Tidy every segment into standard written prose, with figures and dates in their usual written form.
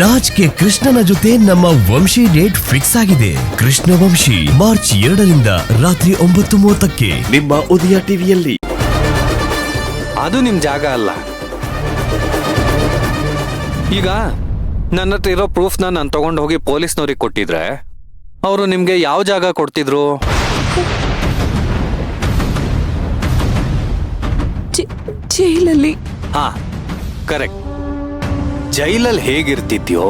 Raj K ಕೃಷ್ಣನ ಜೊತೆ ನಮ್ಮ ವಂಶಿ ಡೇಟ್ ಫಿಕ್ಸ್ ಆಗಿದೆ. ಕೃಷ್ಣ ವಂಶಿ ಮಾರ್ಚ್ 2ರಿಂದ ರಾತ್ರಿ 9:30ಕ್ಕೆ ನಿಮ್ಮ ಉದಯ ಟಿವಿಯಲ್ಲಿ. ಅದು ನಿಮ್ ಜಾಗ ಅಲ್ಲ. ಈಗ ನನ್ನ ಹತ್ರ ಇರೋ ಪ್ರೂಫ್ನ ನಾನು ತಗೊಂಡು ಹೋಗಿ ಪೊಲೀಸ್ನವ್ರಿಗೆ ಕೊಟ್ಟಿದ್ರೆ ಅವರು ನಿಮ್ಗೆ ಯಾವ ಜಾಗ ಕೊಡ್ತಿದ್ರು? ಜೈಲಲ್ಲಿ. ಹಾ, ಕರೆಕ್ಟ್. ಜೈಲಲ್ಲಿ ಹೇಗಿರ್ತಿದ್ಯೋ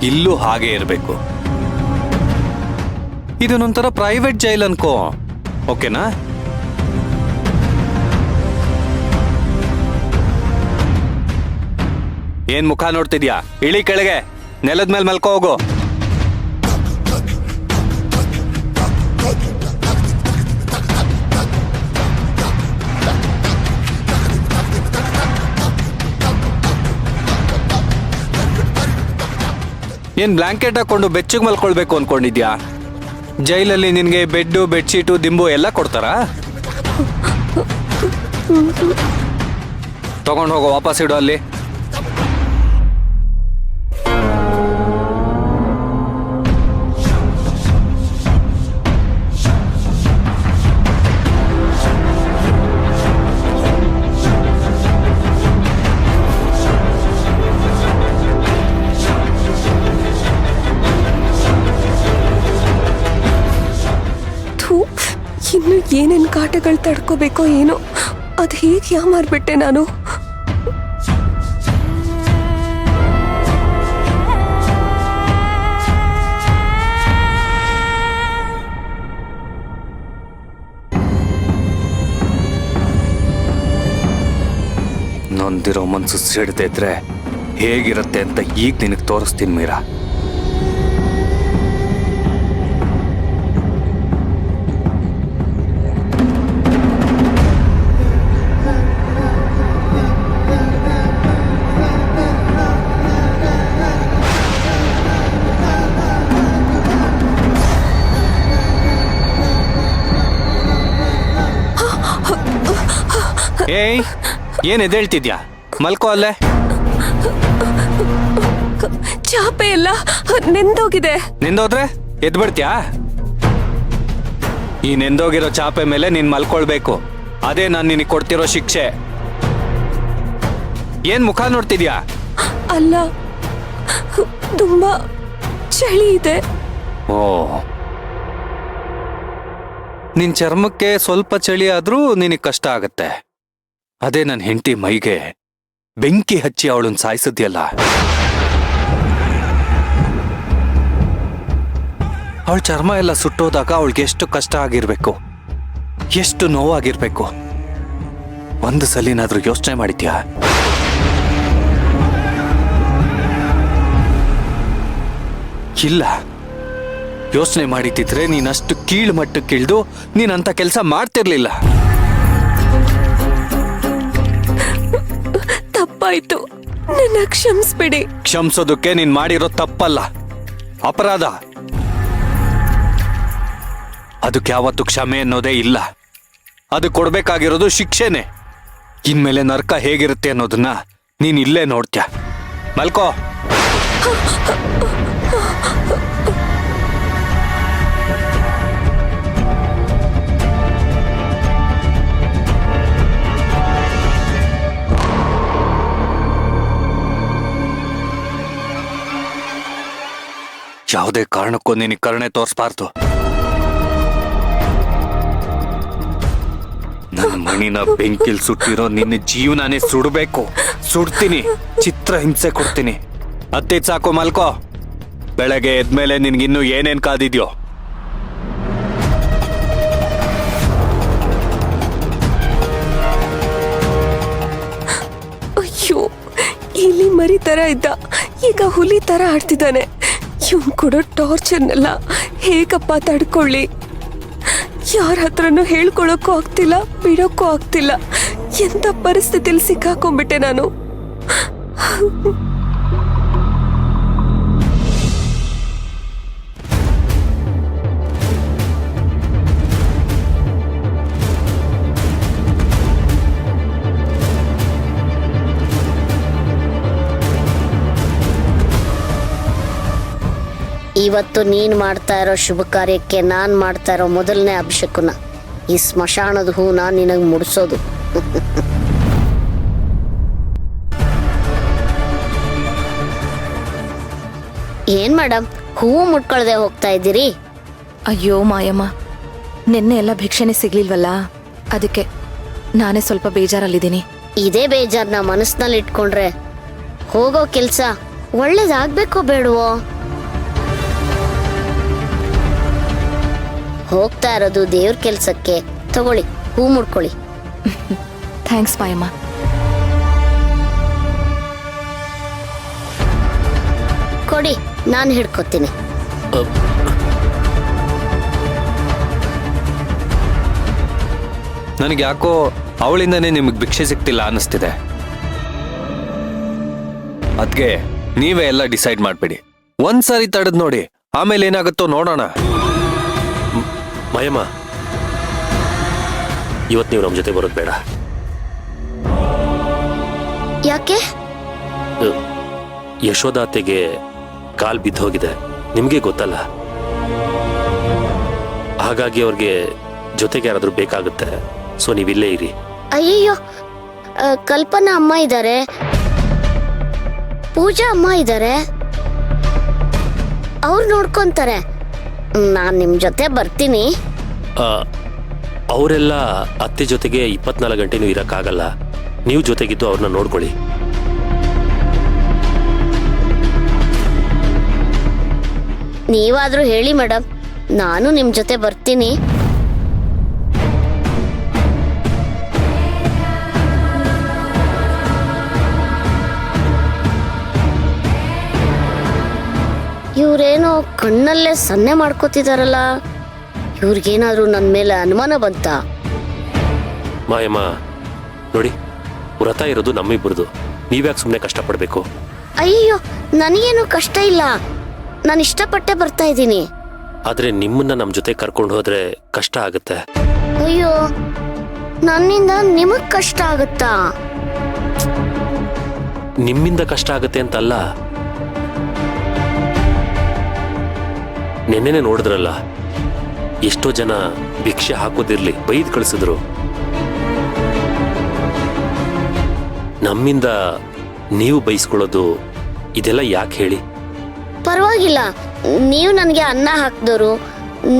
ಇಲ್ಲೂ ಹಾಗೆ ಇರಬೇಕು. ಇದನ್ನೊಂಥರ ಪ್ರೈವೇಟ್ ಜೈಲ್ ಅನ್ಕೋ, ಓಕೆನಾ? ಏನ್ ಮುಖ ನೋಡ್ತಿದ್ಯಾ? ಇಳಿ ಕೆಳಗೆ, ನೆಲದ ಮೇಲೆ ಮಲ್ಕೋ ಹೋಗು. ಏನ್ ಬ್ಲಾಂಕೆಟ್ ಹಾಕೊಂಡು ಬೆಚ್ಚಗೆ ಮಲ್ಕೊಳ್ಬೇಕು ಅನ್ಕೊಂಡಿದ್ಯಾ? ಜೈಲಲ್ಲಿ ನಿನ್ಗೆ ಬೆಡ್ಡು, ಬೆಡ್ಶೀಟು, ದಿಂಬು ಎಲ್ಲ ಕೊಡ್ತಾರಾ? ತಗೊಂಡು ಹೋಗೋ, ವಾಪಸ್ ಇಡು ಅಲ್ಲಿ. ಇನ್ನು ಏನೇನು ಕಾಟಗಳು ತಡ್ಕೋಬೇಕೋ ಏನೋ, ಅದು ಹೇಗೆ ಯಾಮಾರ್ಬಿಟ್ಟೆ ನಾನು. ನೊಂದಿರೋ ಮನ್ಸು ಸಿಡದೆ ಇದ್ರೆ ಹೇಗಿರುತ್ತೆ ಅಂತ ಈಗ ನಿನಗೆ ತೋರಿಸ್ತೀನಿ ಮೀರಾ. ಏಯ್, ಏನ್ ಎದ್ದೇಳ್ತಿದ್ಯಾ? ಮಲ್ಕೋ ಅಲ್ಲೇ. ಚಾಪೆ ಎಲ್ಲ ನೆಂದೋಗಿದೆ. ನೆಂದೋದ್ರೆ ಎದ್ಬಿಡ್ತ್ಯಾ? ಈ ನೆಂದೋಗಿರೋ ಚಾಪೆ ಮೇಲೆ ನೀನ್ ಮಲ್ಕೊಳ್ಬೇಕು. ಅದೇ ನಾನು ನಿನಗೆ ಕೊಡ್ತಿರೋ ಶಿಕ್ಷೆ. ಏನ್ ಮುಖ ನೋಡ್ತಿದ್ಯಾ? ಅಲ್ಲ, ತುಂಬಾ ಚಳಿ ಇದೆ. ಓ, ನಿನ್ ಚರ್ಮಕ್ಕೆ ಸ್ವಲ್ಪ ಚಳಿ ಆದ್ರೂ ನಿನಗೆ ಕಷ್ಟ ಆಗತ್ತೆ. ಅದೇ ನನ್ನ ಹೆಂಡತಿ ಮೈಗೆ ಬೆಂಕಿ ಹಚ್ಚಿ ಅವಳನ್ನ ಸಾಯಿಸಿದ್ಯಲ್ಲ, ಅವಳ ಚರ್ಮ ಎಲ್ಲ ಸುಟ್ಟೋದಾಗ ಅವಳಿಗೆ ಎಷ್ಟು ಕಷ್ಟ ಆಗಿರ್ಬೇಕು, ಎಷ್ಟು ನೋವಾಗಿರ್ಬೇಕು. ಒಂದು ಸಲಿನಾದ್ರೂ ಯೋಚನೆ ಮಾಡಿದ್ಯಾ? ಇಲ್ಲ. ಯೋಚನೆ ಮಾಡಿದ್ದಿದ್ರೆ ನೀನಷ್ಟು ಕೀಳು ಮಟ್ಟಕ್ಕಿಳಿದು ನೀನಂತ ಕೆಲಸ ಮಾಡ್ತಿರ್ಲಿಲ್ಲ. ತಪ್ಪಾಯ್ತು, ನನ್ನ ಕ್ಷಮಿಸ್ಬಿಡಿ. ಕ್ಷಮಿಸೋದಕ್ಕೆ ನೀನ್ ಮಾಡಿರೋ ತಪ್ಪಲ್ಲ, ಅಪರಾಧ. ಅದಕ್ಕೆ ಯಾವತ್ತು ಕ್ಷಮೆ ಅನ್ನೋದೇ ಇಲ್ಲ. ಅದು ಕೊಡ್ಬೇಕಾಗಿರೋದು ಶಿಕ್ಷೆನೆ. ಇನ್ಮೇಲೆ ನರಕ ಹೇಗಿರುತ್ತೆ ಅನ್ನೋದನ್ನ ನೀನ್ ಇಲ್ಲೇ ನೋಡ್ತ್ಯಾ. ಮಲ್ಕೋ. ಯಾವುದೇ ಕಾರಣಕ್ಕೂ ನಿನಗೆ ಕರುಣೆ ತೋರಿಸಬಾರ್ದು. ನನ್ನ ಮಣಿನ ಬೆಂಕಿಲ್ ಸುಟ್ಟಿರೋ ನಿನ್ನ ಜೀವನಾನೇ ಸುಡಬೇಕು. ಸುಡ್ತೀನಿ, ಚಿತ್ರ ಹಿಂಸೆ ಕೊಡ್ತೀನಿ. ಅತ್ತಿದ್ ಸಾಕು, ಮಲ್ಕೋ. ಬೆಳಗ್ಗೆ ಎದ್ಮೇಲೆ ನಿನ್ಗಿನ್ನೂ ಏನೇನ್ ಕಾದಿದ್ಯೋ. ಅಯ್ಯೋ, ಇಲ್ಲಿ ಮರಿ ತರ ಇದ್ದ, ಈಗ ಹುಲಿ ತರ ಆಡ್ತಿದ್ದಾನೆ. ಇವನ್ ಕೊಡೋ ಟಾರ್ಚರ್ನೆಲ್ಲ ಹೇಗಪ್ಪ ತಡ್ಕೊಳ್ಳಿ? ಯಾರ ಹತ್ರನೂ ಹೇಳ್ಕೊಳಕ್ಕೂ ಆಗ್ತಿಲ್ಲ, ಬಿಡೋಕ್ಕೂ ಆಗ್ತಿಲ್ಲ. ಎಂತ ಪರಿಸ್ಥಿತಿಯಲ್ಲಿ ಸಿಕ್ಕಾಕೊಂಡ್ಬಿಟ್ಟೆ ನಾನು. ಇವತ್ತು ನೀನು ಮಾಡ್ತಾ ಇರೋ ಶುಭ ಕಾರ್ಯಕ್ಕೆ ನಾನು ಮಾಡ್ತಾ ಇರೋ ಮೊದಲನೇ ಅಭಿಷೇಕನ ಈ ಸ್ಮಶಾನದ ಹೂನ ನಿನಗೆ ಮುಡಿಸೋದು. ಏನ್ ಮೇಡಮ್, ಹೂವು ಮುಟ್ಕೊಳ್ದೆ ಹೋಗ್ತಾ ಇದ್ದೀರಿ? ಅಯ್ಯೋ ಮಾಯಮ್ಮ, ನಿನ್ನೆ ಎಲ್ಲ ಭಿಕ್ಷೆನೆ ಸಿಗ್ಲಿಲ್ವಲ್ಲ, ಅದಕ್ಕೆ ನಾನೇ ಸ್ವಲ್ಪ ಬೇಜಾರಲ್ಲಿದ್ದೀನಿ. ಇದೇ ಬೇಜಾರ್ನ ಮನಸ್ಸಿನಲ್ಲಿ ಇಟ್ಕೊಂಡ್ರೆ ಹೋಗೋ ಕೆಲ್ಸ ಒಳ್ಳೇದಾಗ್ಬೇಕೋ ಬೇಡವೋ? ಹೋಗ್ತಾ ಇರೋದು ದೇವ್ರ ಕೆಲ್ಸಕ್ಕೆ, ತಗೊಳ್ಳಿ ಹೂ ಮುಡ್ಕೊಳ್ಳಿ. ಥ್ಯಾಂಕ್ಸ್ ಮಾಯಮ್ಮ. ಕೊಡಿ, ನಾನು ಹಿಡ್ಕೊತೀನಿ. ನನಗೆ ಯಾಕೋ ಅವಳಿಂದನೇ ನಿಮಗೆ ಭಿಕ್ಷೆ ಸಿಗ್ತಿಲ್ಲ ಅನ್ನಿಸ್ತಿದೆ. ಅದ್ಕೆ ನೀವೇ ಎಲ್ಲ ಡಿಸೈಡ್ ಮಾಡ್ಬಿಡಿ. ಒಂದ್ಸರಿ ತಡೆದ್ ನೋಡಿ, ಆಮೇಲೆ ಏನಾಗುತ್ತೋ ನೋಡೋಣ. ಮಾಯಮ್ಮ, ಇವತ್ತು ನೀವು ನಮ್ಮ ಜೊತೆ ಬರೋದು ಬೇಡ. ಯಾಕೆ? ಯಶೋಧ ಅತ್ತೆಗೆ ಕಾಲ್ ಬಿದ್ದು ಹೋಗಿದೆ, ನಿಮಗೆ ಗೊತ್ತಲ್ಲ. ಹಾಗಾಗಿ ಅವ್ರಿಗೆ ಜೊತೆಗೆ ಯಾರಾದ್ರೂ ಬೇಕಾಗುತ್ತೆ. ಸೊ ನೀವಿಲ್ಲೇ ಇರಿ. ಅಯ್ಯಯ್ಯೋ, ಕಲ್ಪನಾ ಅಮ್ಮ ಇದ್ದಾರೆ, ಪೂಜಾ ಅಮ್ಮ ಇದ್ದಾರೆ, ಅವ್ರು ನೋಡ್ಕೊಂತಾರೆ. ನಾನ್ ನಿಮ್ ಜೊತೆ ಬರ್ತೀನಿ. ಅವರೆಲ್ಲ ಅತ್ತೆ ಜೊತೆಗೆ 24 ಗಂಟೆನೂ ಇರಕ್ಕಾಗಲ್ಲ. ನೀವು ಜೊತೆಗಿದ್ದು ಅವ್ರನ್ನ ನೋಡ್ಕೊಳ್ಳಿ. ನೀವಾದ್ರೂ ಹೇಳಿ ಮೇಡಮ್, ನಾನು ನಿಮ್ ಜೊತೆ ಬರ್ತೀನಿ. ಇವ್ರೇನೋ ಕಣ್ಣಲ್ಲೇ ಸನ್ನೆ ಮಾಡ್ಕೋತಿದಾರಲ್ಲ, ಇವ್ರಿಗೇನಾದ್ರೂ ನನ್ನ ಮೇಲೆ ಅನುಮಾನ ಬಂತ? ಮಾಯಮ್ಮ ನೋಡಿ, ವ್ರತ ಇರೋದು ನಮ್ಮಿಬ್ಬರದು. ನೀವ್ಯಾಕೆ ಸುಮ್ಮನೆ ಕಷ್ಟಪಡ್ಬೇಕು? ಅಯ್ಯೋ, ನನಗೇನು ಕಷ್ಟ ಇಲ್ಲ, ನಾನು ಇಷ್ಟಪಟ್ಟೆ ಬರ್ತಾ ಇದ್ದೀನಿ. ಆದ್ರೆ ನಿಮ್ಮನ್ನ ನಮ್ಮ ಜೊತೆ ಕರ್ಕೊಂಡು ಹೋದ್ರೆ ಕಷ್ಟ ಆಗುತ್ತೆ. ಅಯ್ಯೋ, ನನ್ನಿಂದ ನಿಮಗ್ ಕಷ್ಟ ಆಗುತ್ತಾ? ನಿಮ್ಮಿಂದ ಕಷ್ಟ ಆಗುತ್ತೆ ಅಂತಲ್ಲ, ನೆನ್ನೆನೆ ನೋಡಿದ್ರಲ್ಲ, ಎಷ್ಟೋ ಜನ ಭಿಕ್ಷೆ ಹಾಕೋದಿರ್ಲಿ ಬೈದ್ ಕಳಿಸಿದ್ರು. ನಮ್ಮಿಂದ ನೀವು ಬೈಸ್ಕೊಳ್ಳೋದು ಇದೆಲ್ಲ ಯಾಕೆ ಹೇಳಿ? ಪರವಾಗಿಲ್ಲ, ನೀವು ನನಗೆ ಅನ್ನ ಹಾಕ್ದೋರು,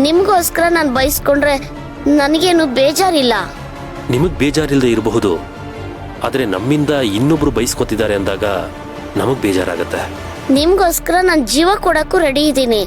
ನಿಮ್ಗೋಸ್ಕರ ನಾನು ಬಯಸ್ಕೊಂಡ್ರೆ ನನಗೇನು ಬೇಜಾರಿಲ್ಲ. ನಿಮಗ್ ಬೇಜಾರಿಲ್ಲದೆ ಇರಬಹುದು, ಆದ್ರೆ ನಮ್ಮಿಂದ ಇನ್ನೊಬ್ರು ಬೈಸ್ಕೊತಿದ್ದಾರೆ ಅಂದಾಗ ನಮಗ್ ಬೇಜಾರಾಗತ್ತೆ. ನಿಮ್ಗೋಸ್ಕರ ನಾನು ಜೀವ ಕೊಡಕ್ಕೂ ರೆಡಿ ಇದ್ದೀನಿ.